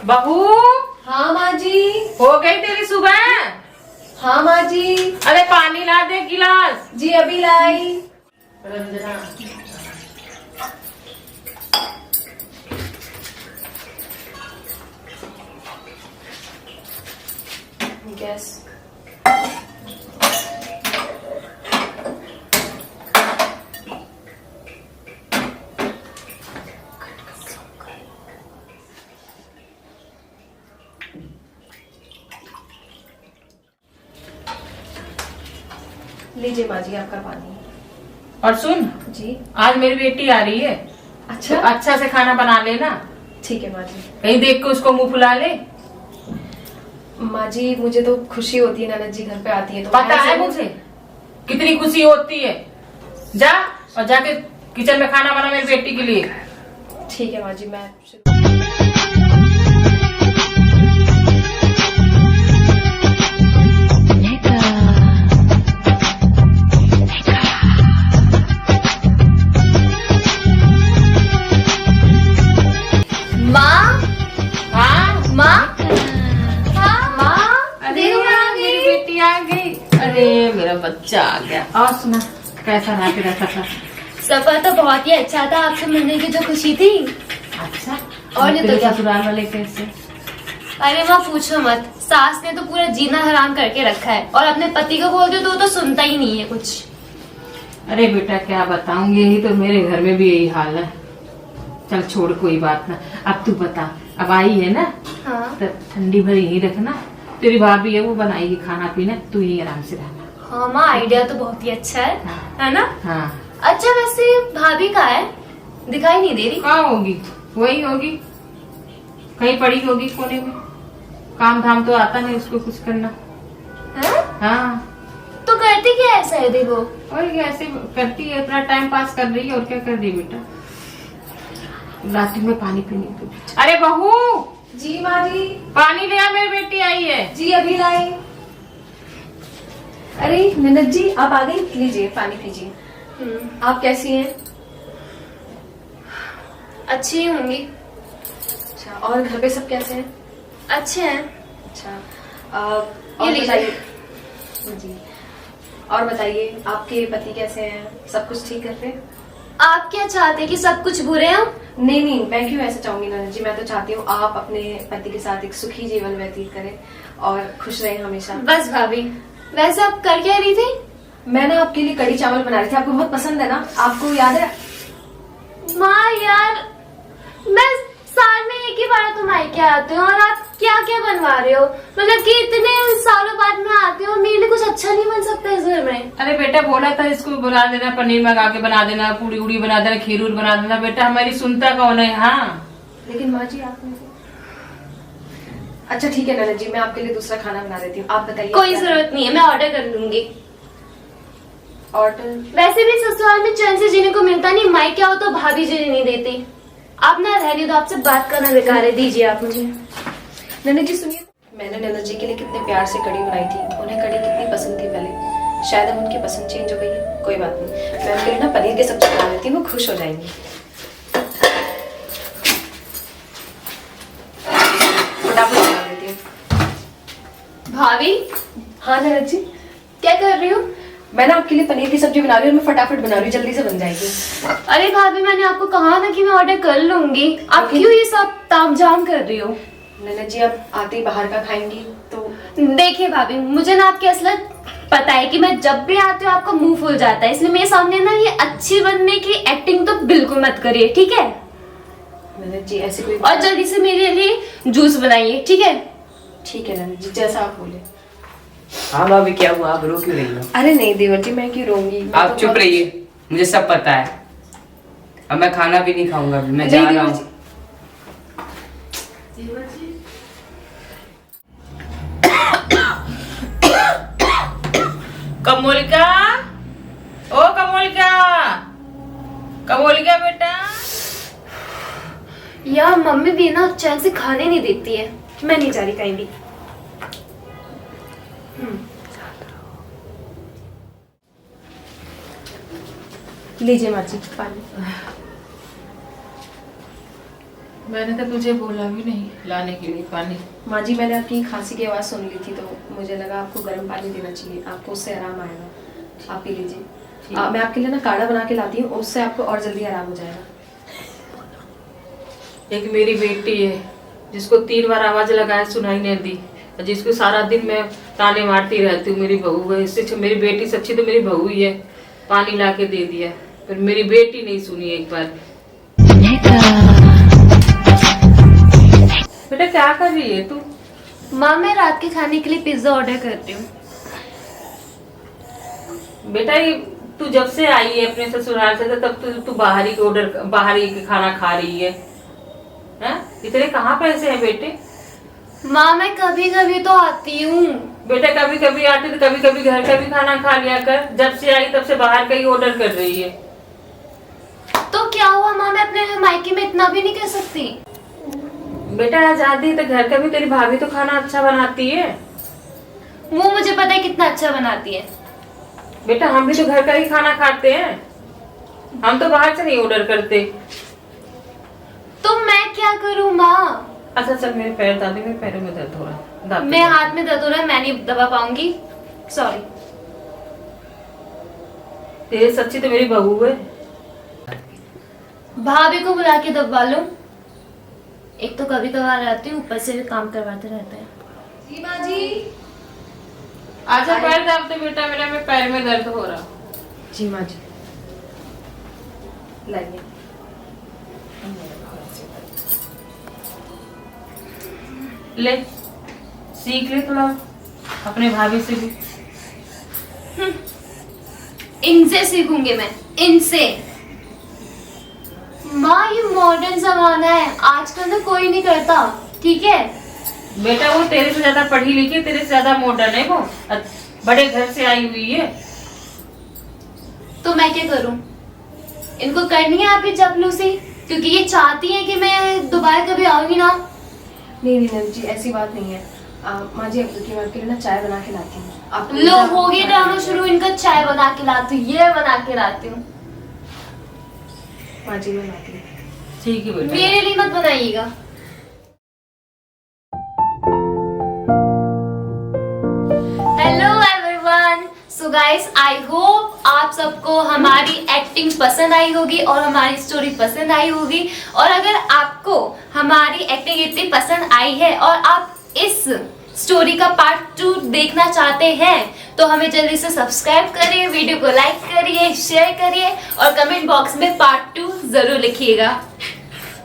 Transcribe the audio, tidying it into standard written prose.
बहू। हाँ माँ जी। हो गई तेरी सुबह? हाँ माँ जी। अरे पानी ला दे गिलास। जी अभी लाई। रंजना गैस। लीजिए माँ जी आपका पानी। और सुन जी। आज मेरी बेटी आ रही है। अच्छा तो अच्छा से खाना बना लेना। ठीक है माँ जी। कहीं देख के उसको मुंह फुला ले। माँ जी मुझे तो खुशी होती है ननद जी घर पे आती है तो पता है मुझे कितनी खुशी होती है। जा और जाके किचन में खाना बना मेरी बेटी के लिए। ठीक है माँ जी मैं माँ। हाँ माँ। अरे मेरी बेटी आ गई। अरे मेरा बच्चा आ गया। और सुना कैसा रहा तेरा सफर? सफर तो बहुत ही अच्छा था, आपसे मिलने की जो खुशी थी। अच्छा और नहीं तो क्या। ससुराल वाले कैसे? अरे माँ पूछो मत, सास ने तो पूरा जीना हराम करके रखा है और अपने पति को बोलते तो वो तो सुनता ही नहीं है कुछ। अरे बेटा क्या बताऊं, यही तो मेरे घर में भी यही हाल है। चल छोड़ कोई बात ना। अब तू बता, अब आई है ना हाँ तो ठंडी भरी यही रखना। तेरी भाभी है वो बनाएगी खाना पीना, तू यही आराम से रहना। हाँ माँ आइडिया तो बहुत ही अच्छा है ना? हाँ। अच्छा वैसे भाभी कहाँ है, दिखाई नहीं दे रही। कहाँ होगी, वही होगी कहीं पड़ी होगी कोने में। काम धाम तो आता नहीं उसको कुछ करना। हाँ? हाँ तो करती क्या ऐसा है देखो। और ऐसे करती है, अपना टाइम पास कर रही है और क्या कर रही है बेटा। रात में पानी पीने को। अरे बहू। जी माँ जी। पानी ले आ, मेरी बेटी आई है। जी अभी लाई। अरे ननद जी आप आ गई, लीजिए पानी पीजिए। आप कैसी हैं? अच्छी होंगी। अच्छा और घर पे सब कैसे हैं? अच्छे हैं। अच्छा ये लीजिए। जी और बताइए आपके पति कैसे हैं, सब कुछ ठीक करते हैं? आप क्या चाहते हैं कि सब कुछ बुरे हो? नहीं नहीं मैं क्यों ऐसा चाहूंगी ननद जी, मैं तो चाहती हूँ आप अपने पति के साथ एक सुखी जीवन व्यतीत करें और खुश रहें हमेशा। बस भाभी, वैसे आप कर क्या रही थी? मैं ना आपके लिए कड़ी चावल बना रही थी, आपको बहुत पसंद है ना, आपको याद है? माँ यार, मैं साल में एक ही बार तुम मायके आते हो और आप क्या क्या बनवा रहे हो? मतलब कि इतने सालों बाद में आते हो, मेरे लिए कुछ अच्छा नहीं बन सकता इस घर में? अरे बेटा बोला था इसको बना देना, पनीर मंगा के बना देना, पूड़ी उड़ी बना देना, खीर उर बना देना। बेटा हमारी सुनता कौन है? हाँ लेकिन माँ जी आपने अच्छा ठीक है ननद जी, मैं आपके लिए दूसरा खाना बना देती हूँ, आप बताइए। कोई जरूरत नहीं है, मैं ऑर्डर कर लूंगी। ऑर्डर? वैसे भी ससुराल में चैन से जीने को मिलता नहीं, मायके आओ तो भाभी जी नहीं देती। आप ना रहने दो, आपसे बात करना बेकार है, दीजिए आप मुझे। ननद जी सुनिए, मैंने ननद जी के लिए कितने प्यार से कड़ी बनाई थी, उन्हें कड़ी कितनी पसंद थी पहले, शायद अब उनकी पसंद चेंज हो गई है। कोई बात नहीं, मैं उनके लिए ना पनीर की सब्जी बना देती हूँ, वो खुश हो जाएंगी। फटाफट बना देती हूँ। भाभी। हाँ ननद जी। क्या कर रही हो? मैं ना आपके लिए पनीर की सब्जी बना रही हूँ और मैं फटाफट बना रही हूँ, जल्दी से बन जाएगी। अरे भाभी मैंने आपको कहा ना कि मैं ऑर्डर कर लूंगी, आप क्यों ये सब तामझाम कर रही हो? ननद जी आप आते ही बाहर का खाएंगी तो? देखिए भाभी, मुझे ना आपकी असलियत पता है कि मैं जब भी आती हूँ आपका मुंह फूल जाता है, इसलिए मेरे सामने ना ये अच्छी बनने की एक्टिंग तो बिल्कुल मत करिए, ठीक है? ननद जी ऐसे कोई और जल्दी से मेरे लिए जूस बनाइए, ठीक है? ठीक है ननद जी, जैसा आप बोले। हाँ भाभी क्या हुआ, आप रो क्यों रही हो? अरे नहीं देवर जी मैं क्यों रोऊंगी, मैं आप तो चुप बहुत- रहिए, मुझे सब पता है। अब मैं खाना भी नहीं खाऊंगा, अभी मैं जा नहीं, रहा देवर हूँ। कमोलिका, ओ कमोलिका, कमोलिका बेटा। यार मम्मी भी ना चैन से खाने नहीं देती है, मैं नहीं जा रही कहीं भी। लीजिए माँ जी पानी। मैंने तो तुझे बोला भी नहीं लाने के लिए पानी। माँ जी मैंने आपकी खांसी की आवाज़ सुन ली थी तो मुझे लगा आपको गर्म पानी देना चाहिए, आपको उससे आराम आएगा। आप पी लीजिए। मैं आपके लिए ना काढ़ा बना के लाती हूँ, उससे आपको और जल्दी आराम हो जाएगा। एक मेरी बेटी है जिसको 3 बार आवाज लगाए सुनाई नहीं दी, और जिसको सारा दिन मैं ताने मारती रहती हूँ मेरी बहू है। इससे मेरी बेटी से अच्छी तो मेरी बहू ही है। पानी ला के दे दिया, पर मेरी बेटी नहीं सुनी एक बार। बेटा क्या कर रही है तू? माँ मैं रात के खाने के लिए पिज्जा ऑर्डर करती हूँ। बेटा ये तू जब से आई है अपने ससुराल से तब तू बाहर ही खाना खा रही है। हैं? इतने कहाँ पैसे हैं बेटे? माँ मैं कभी कभी तो आती हूँ। बेटा कभी कभी आती तो कभी कभी घर का भी खाना खा लिया कर। जब से आई तब से बाहर का ही ऑर्डर कर रही है। तो क्या हुआ माँ, मैं अपने मायके में इतना भी नहीं कर सकती? बेटा आजादी तो घर का भी, तेरी भाभी तो खाना अच्छा बनाती है। वो मुझे पता है कितना अच्छा बनाती है। बेटा हम भी तो घर का ही खाना खाते हैं, हम तो बाहर से नहीं ऑर्डर करते। तो मैं क्या करूँ माँ? अच्छा चल मेरे पैर दादी, मेरे पैरों में दर्द हो रहा है। मेरे हाथ में दर्द हो रहा है, मैं नहीं दबा पाऊंगी। सॉरी। तेरे सच्ची तो मेरी बहू है। भाभी को बुला के दबा लो। एक तो कभी कभार रहती हूँ, ऊपर से भी काम करवाते रहते हैं। जी माँ जी। अच्छा पैर दाबते बेटा, मेरा में पैर में दर्द हो रहा। जी माँ जी लाइए। ले सीख ले थोड़ा अपने भाभी से भी। इनसे सीखूंगी मैं, इनसे। माँ ये मॉडर्न जमाना है, आजकल तो कोई नहीं करता, ठीक है? बेटा वो तेरे से ज्यादा पढ़ी लिखी, तेरे से ज्यादा मॉडर्न है वो, बड़े घर से आई हुई है। तो मैं क्या करूं? इनको करनी है आपकी चापलूसी, क्योंकि ये चाहती है कि मैं दोबारा कभी आऊंगी ना। नहीं नंद जी ऐसी बात नहीं है। माँ जी अब मैं आपके लिए ना चाय बना के लाती हूँ। आप लो हो गया ड्रामा शुरू, इनका चाय बना के लाती हूँ, ये बना के लाती हूँ। माँ जी मैं लाती हूँ। ठीक है बेटा। मेरे लिए मत बनाइएगा। Hello everyone, so guys I hope आप सबको हमारी एक्टिंग पसंद आई होगी और हमारी स्टोरी पसंद आई होगी। और अगर आपको हमारी एक्टिंग इतनी पसंद आई है और आप इस स्टोरी का पार्ट 2 देखना चाहते हैं तो हमें जल्दी से सब्सक्राइब करिए, वीडियो को लाइक करिए, शेयर करिए और कमेंट बॉक्स में पार्ट 2 जरूर लिखिएगा।